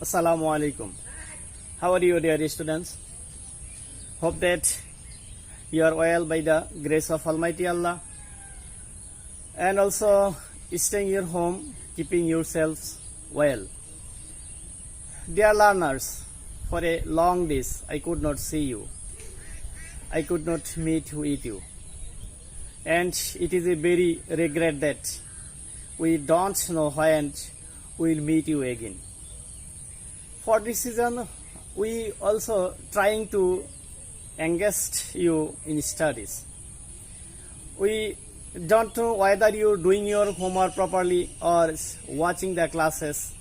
Assalamu alaikum. How are you, dear students? Hope that you are well by the grace of Almighty Allah, and also staying your home, keeping yourselves well. Dear learners, for a long days I could not see you. I could not meet with you. And it is a very regret that we don't know when we'll meet you again. For this reason, we also trying to engage you in studies. We don't know whether you're doing your homework properly or watching the classes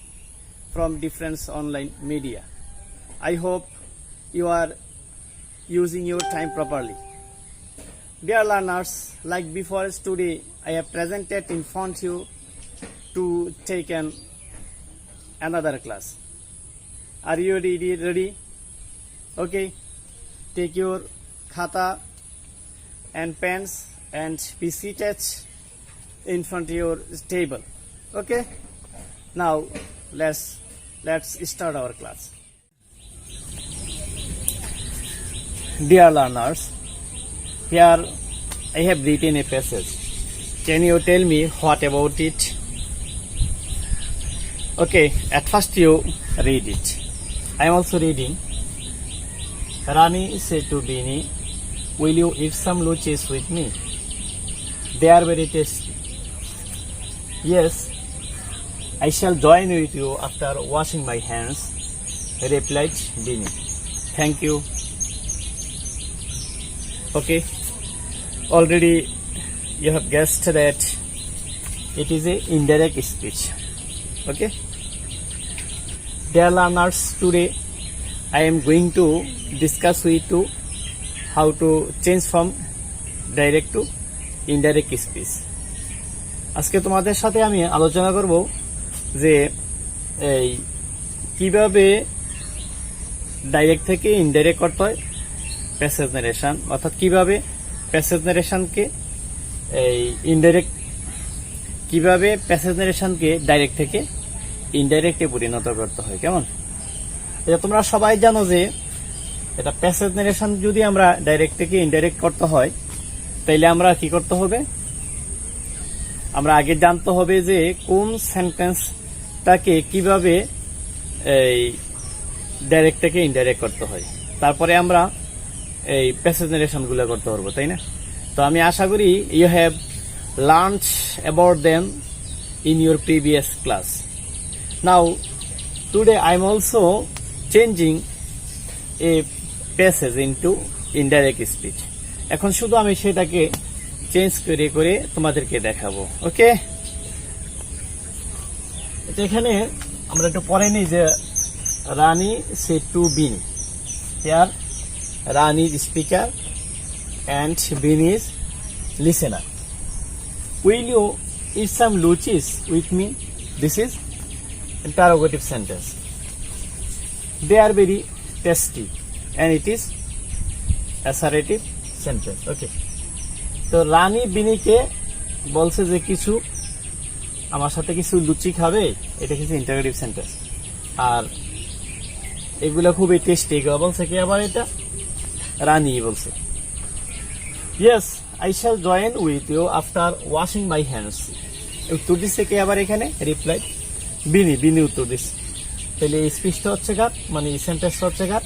from different online media. I hope you are using your time properly. Dear learners, like before today, I have presented in front of you to take another class. Are you ready? Okay. Take your khata and pens and be seated in front of your table. Okay. Now let's start our class. Dear learners, here I have written a passage. Can you tell me what about it? Okay, at first you read it. I am also reading. Rani said to Bini, will you eat some luchis with me? They are very tasty. Yes, I shall join with you after washing my hands, replied Bini. Thank you. Okay, already you have guessed that it is a indirect speech. Okay, dear learners, today I am going to discuss with you how to change from direct to indirect speech. আজকে তোমাদের সাথে আমি আলোচনা করব যে এই কিভাবে direct থেকে ইনডাইরেক্ট করতে হয় প্যাসেজ নারেশন, অর্থাৎ কিভাবে প্যাসেজ নারেশনকে এই ইনডাইরেক্ট, কিভাবে প্যাসেজ নারেশনকে ডাইরেক্ট থেকে ইনডাইরেক্টে পরিণত করতে হয়। কেমন, এটা তোমরা সবাই জানো যে এটা প্যাসেজ নারেশন যদি আমরা ডাইরেক্ট থেকে ইনডাইরেক্ট করতে হয় তাইলে আমরা কি করতে হবে, আমরা আগে জানতে হবে যে কোন সেন্টেন্সটাকে কিভাবে এই ডাইরেক্ট থেকে ইনডাইরেক্ট করতে হয়, তারপরে আমরা এই প্যাসেজ নারেশন গুলো করতে পারবো, তাই না? তো আমি আশা করি you have learned about them in your previous class. Now today I am also changing a passage into indirect speech. এখন শুধু আমি সেটাকে চেঞ্জ করে করে তোমাদেরকে দেখাবো। ওকে, এখানে আমরা একটু পরে নিই যে রানী সে টু বিনি, here Rani is speaker and বিনি is listener. Will you eat some luchis with me? This is interrogative sentence. They are very tasty and it is assertive sentence. Okay, তো রানী বিনিকে বলছে যে কিছু আমার সাথে কিছু লুচি খাবে, এটা কিছু ইন্টারোগেটিভ সেন্টেন্স, আর এগুলো খুবই টেস্টি। বলছে কি আবার, এটা রানী বলছে। Yes, I shall join with you after washing my hands. উত্তর দিচ্ছে কে আবার এখানে, রিপ্লাই বিনি উত্তর দিচ্ছে। তাহলে এই স্পিচটা হচ্ছে কার, মানে এই সেন্টেন্সটা হচ্ছে কার,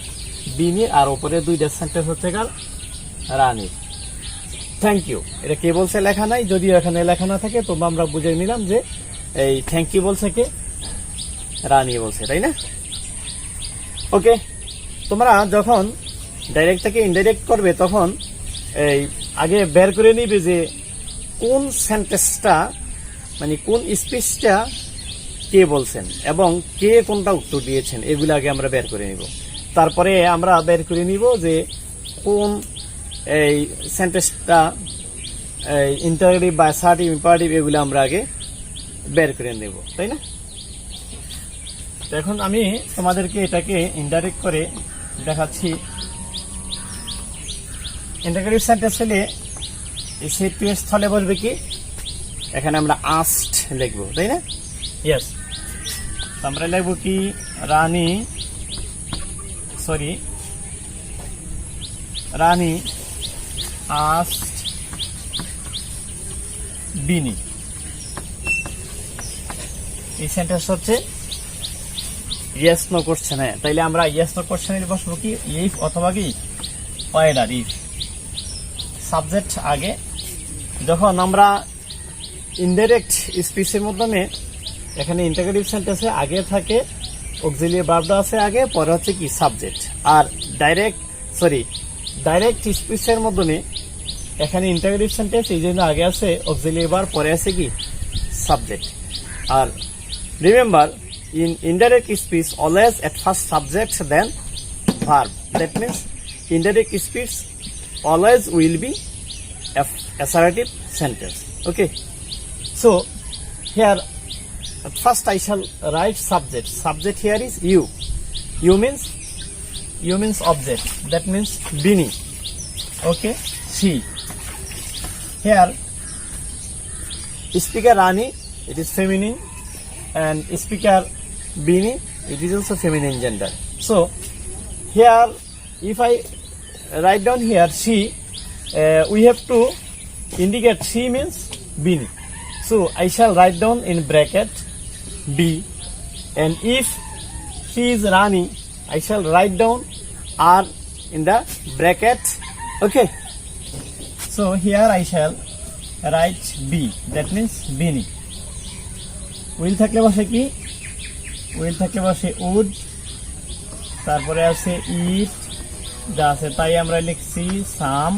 বিনি, আর উপরে দুইটা সেন্টেন্স হচ্ছে কার, রানী। থ্যাংক ইউ, এটা কে বলছে লেখা নাই, যদিও এখানে লেখা না থাকে তো আমরা বুঝে নিলাম যে এই থ্যাংক ইউ বলছে কে, রানী বলছে, তাই না? ওকে, তোমরা যখন ডাইরেক্ট থেকে ইনডাইরেক্ট করবে তখন এই আগে বের করে নিবে যে কোন সেন্টেন্সটা, মানে কোন স্পিচটা কে বলছেন এবং কে কোনটা উত্তর দিয়েছেন, এগুলো আগে আমরা বের করে নিব। তারপরে আমরা বের করে নিব যে কোন এই সেন্টেন্সটা ইন্টারোগেটিভ বা অ্যাসার্টিভ, ইম্পারেটিভ, এগুলো আমরা আগে বের করে নেব, তাই না? এখন আমি তোমাদেরকে এটাকে ইনডাইরেক্ট করে দেখাচ্ছি। ইন্টারোগেটিভ সেন্টেন্স হলে সেই স্থলে বলবে কি, এখানে আমরা আস্ট লিখবো, তাই না? ইয়েস, আমরা লিখব কি রানী asked বিনি। এই সেন্টেন্স হচ্ছে ইয়েস নো কোশ্চেন। হ্যাঁ, তাইলে আমরা ইয়েস নো কোশ্চেনের বসবো কি ইফ অথবা কি ওয়েদার। ইফ সাবজেক্ট আগে, যখন আমরা ইনডাইরেক্ট স্পিচের মাধ্যমে এখানে ইন্টারোগেটিভ সেন্টেন্সে আগে থাকে অক্সিলিয়ারি ভার্বটা আছে আগে, পরে হচ্ছে কি সাবজেক্ট। আর ডাইরেক্ট স্পিচের মাধ্যমে এখানে ইন্টারোগেটিভ সেন্টেন্স এই জন্য আগে আছে অক্সিলিয়ারি ভার্ব, পরে আছে কি সাবজেক্ট। আর remember, in indirect speech always at first subject then verb. That means indirect speech always will be assertive sentence. Okay, so here at first I shall write subject here is you means object, that means Bini. Okay, she. Here speaker Rani, it is feminine, and speaker Bini, it is also feminine gender. So here if I write down here she, we have to indicate she means Bini. So I shall write down in bracket B, and if she is Rani, I shall write down R in the bracket. Okay, so here I shall write B, that means Bini. Will থাকলে বসে would, তারপরে আছে ইট যা আছে তাই আমরা লিখছি সাম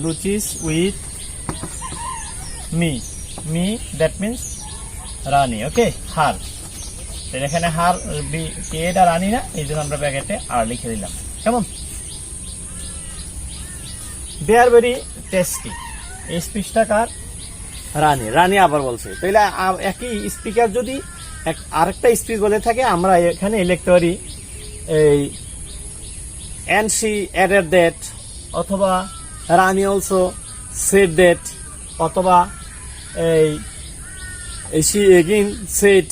লুচিস with me that means রানী। ওকে, হার, এখানে হার এটা রানী না, এই জন্য আমরা ব্র্যাকেটে আর লিখে দিলাম। কেমন? দে আর ভেরি টেস্টি। এই স্পিচটা কার? রানী আবার বলছে। তাহলে একই স্পিকার যদি আরেকটা স্পিচ বলে থাকে, আমরা এখানে লিখতে পারি এই and she added that, অথবা রানী অলসো said that, অথবা এই she again said,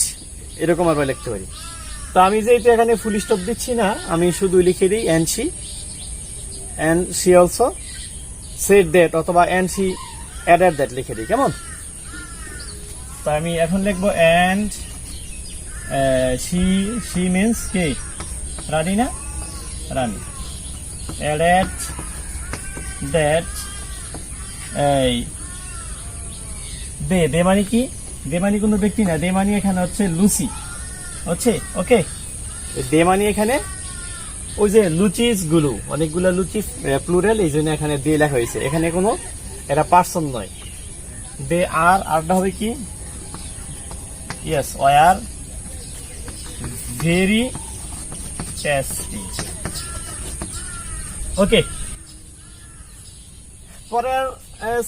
এরকম আমরা লিখতে পারি। তো আমি যেহেতু এখানে ফুল স্টপ দিচ্ছি না, আমি শুধু লিখে দিই and she also said that, অথবা and she added that লিখে দিই। কেমন? তো আমি এখন লিখবো and she means কে? রানী না? রানী added that দে মানে কি? দে মানে কোনো ব্যক্তি না, দে মানে এখানে হচ্ছে লুসি হচ্ছে। ওকে, দে মানে এখানে ওই যে লুচিস গুলো, অনেকগুলো লুচি প্লুরাল, এই জন্য এখানে দে লেখা হয়েছে। এখানে কোনো এটা পার্সন নয়। দে আরটা হবে কি? Yes, were very tasty. Okay, পরের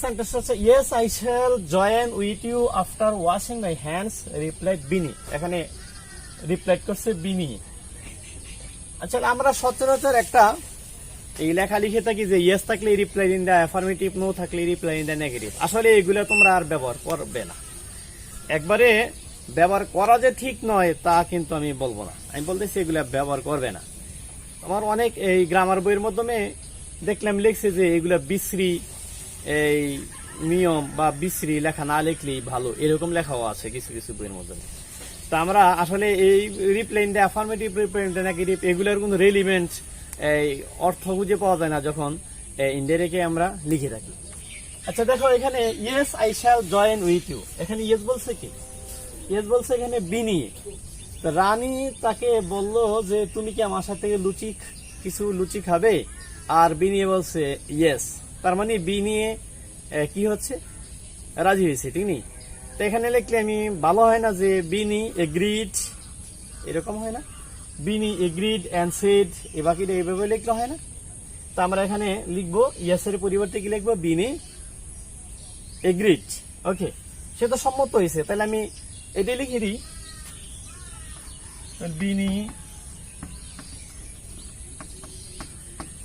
সেন্টেন্স হচ্ছে yes I shall join with you after washing my hands, replied Bini. এখানে রিপ্লাইড করছে বিনি। আচ্ছা, আমরা সচরাচর একটা এই লেখা লিখে থাকি যে ইয়েস থাকলে reply in the affirmative, no থাকলে রিপ্লাই ইন দা নেগেটিভ। আসলে এগুলো তোমরা আর ব্যবহার করবে না। একবারে ব্যবহার করা যে ঠিক নয় তা কিন্তু আমি বলবো না, আমি বলতেছি এগুলো ব্যবহার করবে না। আমার অনেক এই গ্রামার বইয়ের মাধ্যমে দেখলাম লিখছে যে এগুলো বিশ্রী এই নিয়ম বা বিশ্রী লেখা না লিখলেই ভালো, এরকম লেখাও আছে কিছু কিছু বইয়ের মধ্যে। তা আমরা আসলে এই reply in the affirmative, reply in the negative, এগুলোর কোনো রেলিভেন্ট এই অর্থ খুঁজে পাওয়া যায় না যখন ইনডাইরেক্টলি আমরা লিখে থাকি। আচ্ছা দেখো, এখানে yes I shall join with you, এখানে ইয়েস বলছে কি? ইয়েস বলছে এখানে বিনি। রানী তাকে বলল যে তুমি কি আমার সাথে কিছু লুচি খাবে? আর বিনিয়ে বলছে ইয়েস, তার মানে বিনিয়ে কি হচ্ছে? রাজি হয়েছে, ঠিক নেই? তো এখানে লিখলে আমি ভালো হয় না যে বিনি এগ্রিড, এরকম হয় না? বিনি এগ্রিড অ্যান্ড সেড, এ বাকিটা এইভাবে লিখলে হয় না? তো আমরা এখানে লিখবো ইয়েসের পরিবর্তে কি লিখবো? বিনি এগ্রিড। ওকে, সে তো সম্মত হয়েছে, তাহলে আমি এটাই লিখে দিই বিনি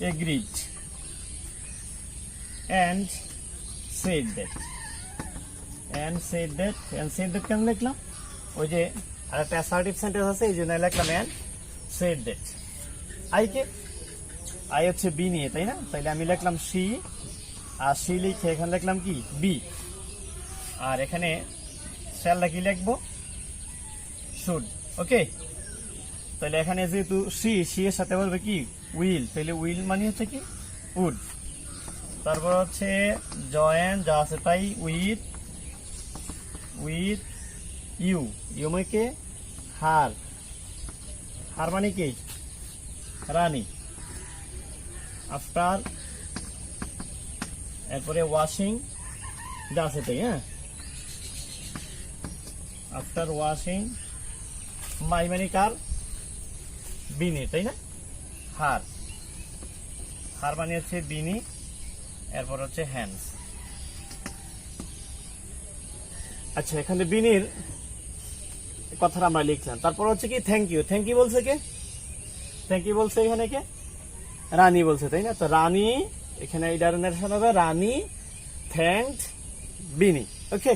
agreed and said that and said that কেন লিখলাম ওই যে আরেকটা অ্যাসার্টিভ সেন্টেন্স আছে এই জন্য লিখলাম and said that আই হচ্ছে বি নিয়ে তাই না তাইলে আমি লিখলাম she আর she লিখে এখানে লিখলাম কি বি আর এখানে শ্যালটা কি লিখবো শুড ওকে তাহলে এখানে যেহেতু she এর সাথে বলবে কি উইল তাহলে উইল মানে হচ্ছে কি উড তারপর হচ্ছে জয়েন যা আছে তাই উইথ ইউ মানে কে হার মানে কি রানী আফটার এরপরে ওয়াশিং যা আছে তাই হ্যাঁ আফটার ওয়াশিং মাই মানে কার বিনি তাই না হার মানে হচ্ছে বিনি এরপর হচ্ছে হ্যান্ডস আচ্ছা এখানে বিনির কথাটা আমরা লিখলাম তারপর হচ্ছে কি থ্যাংক ইউ বলছে কে থ্যাংক ইউ বলছে এখানে কে রানী বলছে তাই না তো রানী এখানে এই ডাইরেকশন হবে রানী থ্যাঙ্কড বিনি ওকে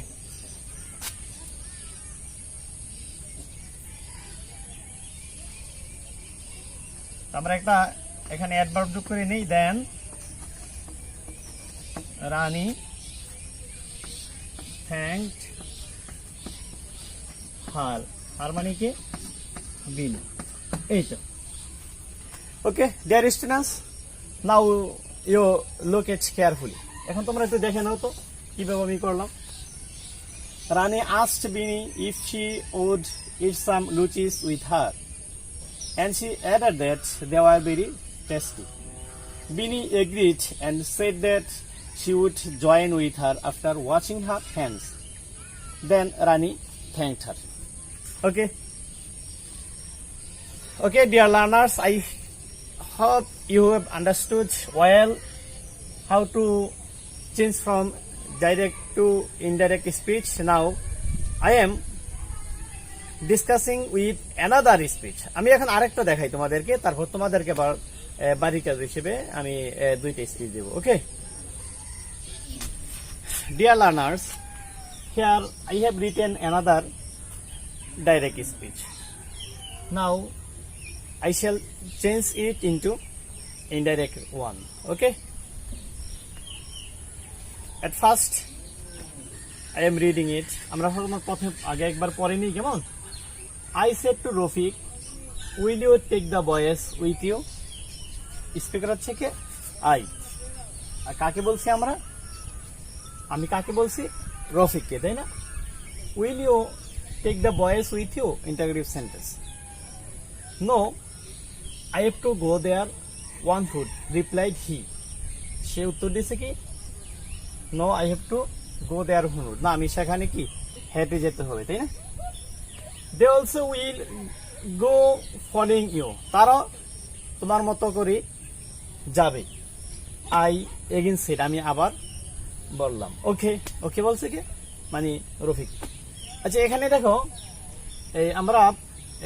আমরা একটা এখানে অ্যাডভার্ব যোগ করে নেই দেন রানী থ্যাঙ্কড হার মানে কি বিনি এই তো okay dear students now you look it carefully এখন তোমরা একটু দেখে নাও তো কিভাবে আমি করলাম রানী asked Bini if she would eat some luchis with her and she added that they were very tasty. Bini agreed and said that she would join with her after washing her hands. Then Rani thanked her. Okay, dear learners, I hope you have understood well how to change from direct to indirect speech. Now, I am discussing with another speech. আমি এখন আরেকটা দেখাই তোমাদেরকে তারপর তোমাদেরকে বাড়ি কাজ হিসেবে আমি দুইটা স্পিচ দেব okay Dear learners, here I have written another direct speech. Now, I shall change it into indirect one. Okay? At first, I am reading it. আমরা প্রথমে আগে একবার পড়ে নিই কেমন I said to Rafiq, will you take the boys with you? Speaker হচ্ছে কে I. আর কাকে বলছি আমরা আমি কাকে বলছি রফিককে তাই না Will you take the boys with you? Interrogative sentence. No, I have to go there one foot, replied he. সে উত্তর দিয়েছে কি No, I have to go there one foot. না আমি সেখানে কি হেঁটে যেতে হবে তাই না They also will go following you. তারা তোমার মতো করে যাবে I again said আমি আবার বললাম ওকে বলছে কি মানে রফিক আচ্ছা এখানে দেখো এই আমরা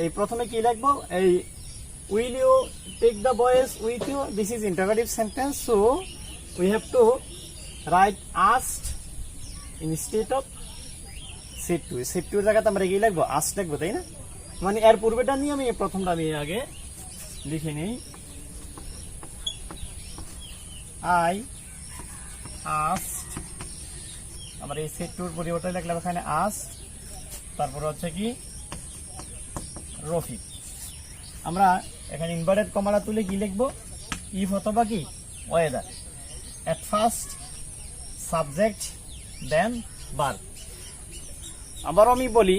এই প্রথমে কি লিখবো এই will you take the boys with you this is interrogative sentence so we have to write asked instead of said to জায়গাতে আমরা কি লিখবো asked লিখবো তাই না মানে এর পূর্বেটা নিয়ে আমি প্রথমটা আমি আগে লিখে নেই I asked আমরা এই সেট টুর পরিবর্তে লিখলাম এখানে asked তারপর হচ্ছে কি রফিক আমরা এখানে ইনভার্টেড কমাটা তুলে কি লিখবো ইফ অথবা কি whether at first subject then verb আবার আমি বলি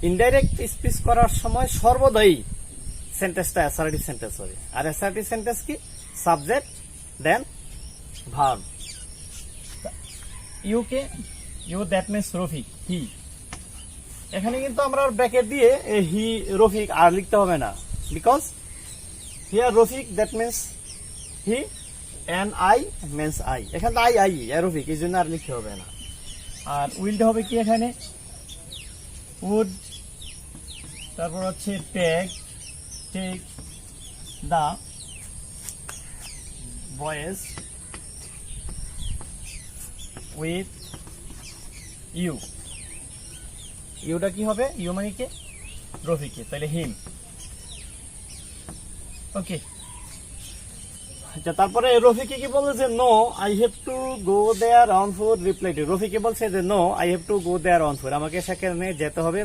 ইনডাইরেক্ট স্পিচ করার সময় সর্বদাই সেন্টেন্সটা অ্যাসার্টিভ সেন্টেন্স হবে আর অ্যাসার্টিভ সেন্টেন্স কি subject then verb you that means Rafiq he এখানে কিন্তু আমরা ব্র্যাকেট দিয়ে হি রফিক আর লিখতে হবে না because here Rafiq that means he and I means I এখানে আই রফিক এই জন্য আর লিখতে হবে না আর উইলটা হবে কি এখানে উড তারপর হচ্ছে take the boys with you, ইউটা কি হবে, ইউ মানে কে, রফিকে, তাহলে হিম। ওকে, আচ্ছা তারপরে রফিকে কি বলছে যে no I have to go there on foot reply to, রফিকে বলছে যে no I have to go there on foot, আমাকে সেখানে যেতে হবে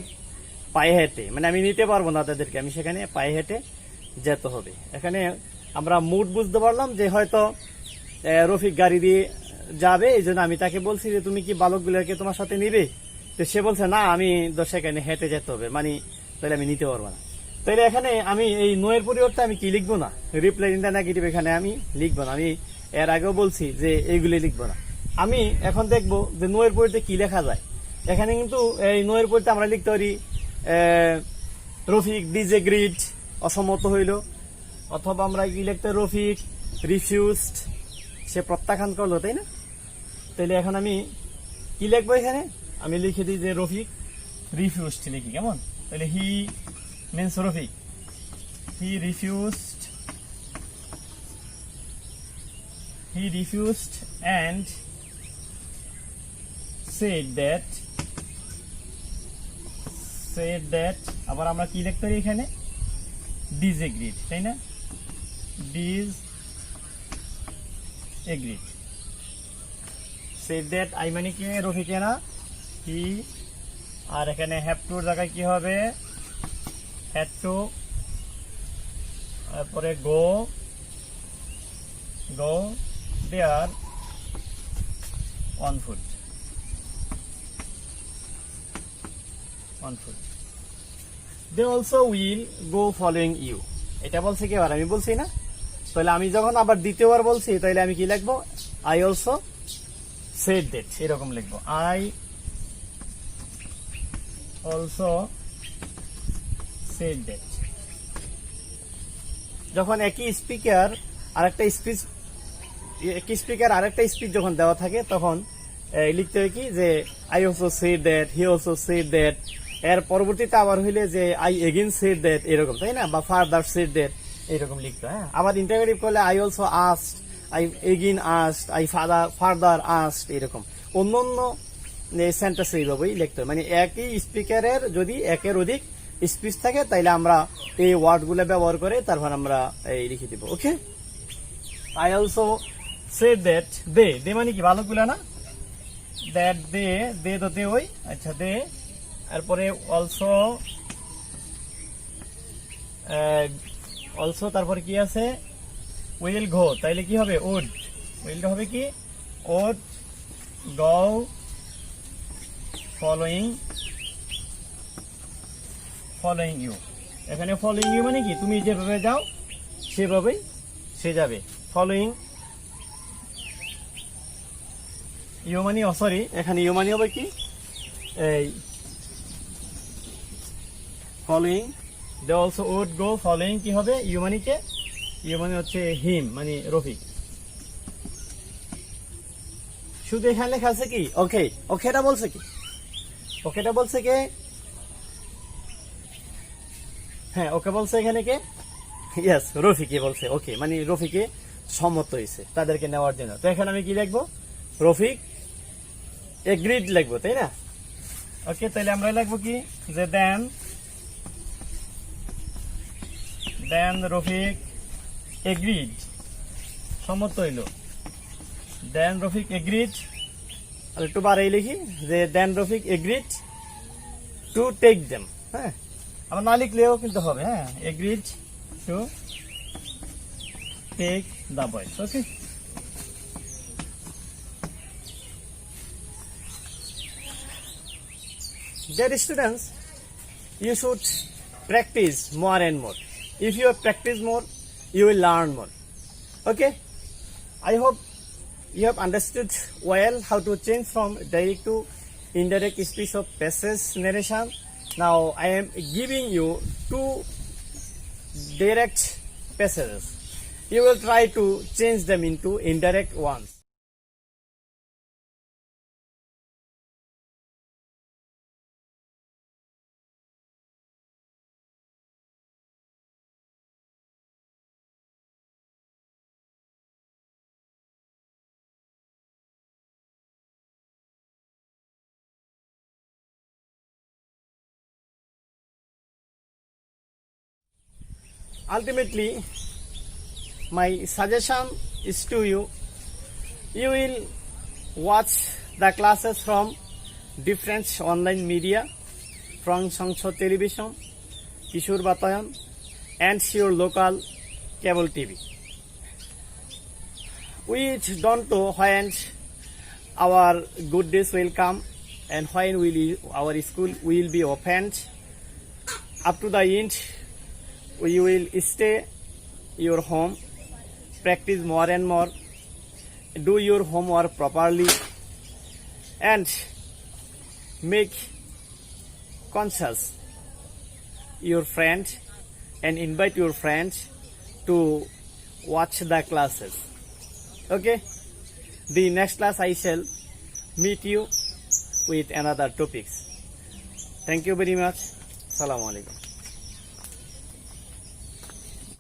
পায়ে হেঁটে, মানে আমি নিতে পারবো না তাদেরকে, আমি সেখানে পায়ে হেঁটে যেতে হবে। এখানে আমরা মুড বুঝতে পারলাম যে হয়তো রফিক গাড়ি দিয়ে যাবে, এই জন্য আমি তাকে বলছি যে তুমি কি বালকগুলোকে তোমার সাথে নিবে, তো সে বলছে না আমি তো সেখানে হেঁটে যেতে হবে, মানে তাহলে আমি নিতে পারবো না। তাহলে এখানে আমি এই নো এর পরিবর্তে আমি কি লিখবো না, রিপ্লাই ইন দ্য নেগেটিভ এখানে আমি লিখবো না, আমি এর আগেও বলছি যে এইগুলি লিখবো না। আমি এখন দেখবো যে নো এর পরিবর্তে কি লেখা যায়। এখানে কিন্তু এই নো এর পরিবর্তে আমরা লিখতে পারি রফিক ডিসএগ্রিড, অসম্মত হইল, অথবা আমরা কি লিখতে রফিক রিফিউজড, সে প্রত্যাখ্যান করলো, তাই না। তাহলে এখন আমি কি লিখবো, এখানে আমি লিখে দিই যে রফিক রিফিউজড লিখি, কেমন, তাহলে he means Rafiq, he refused and said that আবার আমরা কি লিখতে পারি এখানে, ডিসএগ্রিড, তাই না, ডিসএগ্রিড। said that আই মানে কি, রফিকে না, হি, আর এখানে হ্যাভ টুর জায়গায় কি হবে, হ্যাড টু, তারপরে go there on foot, they also will go following you, এটা বলছে কি, আর আমি বলছি না, তাহলে আমি যখন আবার দ্বিতীয়বার বলছি তাহলে আমি কি লিখবো, আই অলসো said that, এরকম লিখবো, আই অলসো said that। যখন একই স্পিকার আরেকটা স্পিচ যখন দেওয়া থাকে তখন লিখতে হয় কি, যে I also said that, he also said that, এর পরবর্তীতে আবার হইলে যে আই এগেইন সেড দ্যাট, এরকম, তাই না, বা ফার্দার সেড দ্যাট, এরকম লিখতে হয়। আবার ইন্টারোগেটিভ করলে I also asked, I again asked, I further asked, এরকম অন্য সেন্টেন্স এইভাবেই লিখতে হয়। মানে একই স্পিকারের যদি একের অধিক স্পিচ থাকে তাইলে আমরা এই ওয়ার্ডগুলো ব্যবহার করে তারপর আমরা এই লিখে দিব। ওকে, আই অলসো সেড দ্যাট, দে মানে কি, বালকগুলা না, দ্যাট দে তো দে ওই, আচ্ছা দে, তারপরে অলসো তারপরে কি আছে, উইল গো, তাইলে কি হবে, উইলটা হবে কি, ওড গো ফলোইং ইউ। এখানে ফলোইং ইউ মানে কি, তুমি যেভাবে যাও সেভাবেই সে যাবে, ফলোইং ইউ মানে, সরি এখানে ইউ মানে হবে কি, এই following, they also would go following কি হবে, ইউ মানে কে, ইউ মানে হচ্ছে হিম, মানে রফিক। শুধু এখানে লেখা আছে কি ওকে, ওকেটা বলছে কি, ওকেটা বলছে কে, হ্যাঁ ওকে বলছে এখানে কে, ইয়েস রফিকে বলছে ওকে, মানে রফিকে সম্মত হয়েছে তাদেরকে নেওয়ার জন্য। তো এখানে আমি কি লিখবো, রফিক এগ্রিড লিখবো, তাই না। ওকে, তাহলে আমরা লিখবো কি, যে দেন রফিক এগ্রিড, সম্মত হইল, দেন রফিক এগ্রিড, আর একটু বাড়াই লিখি, যে then Rafiq agreed to take them, হ্যাঁ আমরা না লিখলেও কিন্তু হবে, হ্যাঁ agreed to take the boys. Okay, dear students, you should practice more and more. If you practice more, you will learn more. Okay, I hope you have understood well how to change from direct to indirect speech of passage narration. Now I am giving you two direct passages. You will try to change them into indirect ones. ultimately, my suggestion is to you, you will watch the classes from different online media, from Sangso Television, Kishore Batayan, and your local cable TV. We don't know when our good days will come and when our school will be opened. Up to the end, we will stay your home, practice more and more, do your homework properly, and make conscious your friends and invite your friends to watch the classes. Okay? The next class I shall meet you with another topics. Thank you very much. Assalamu alaikum.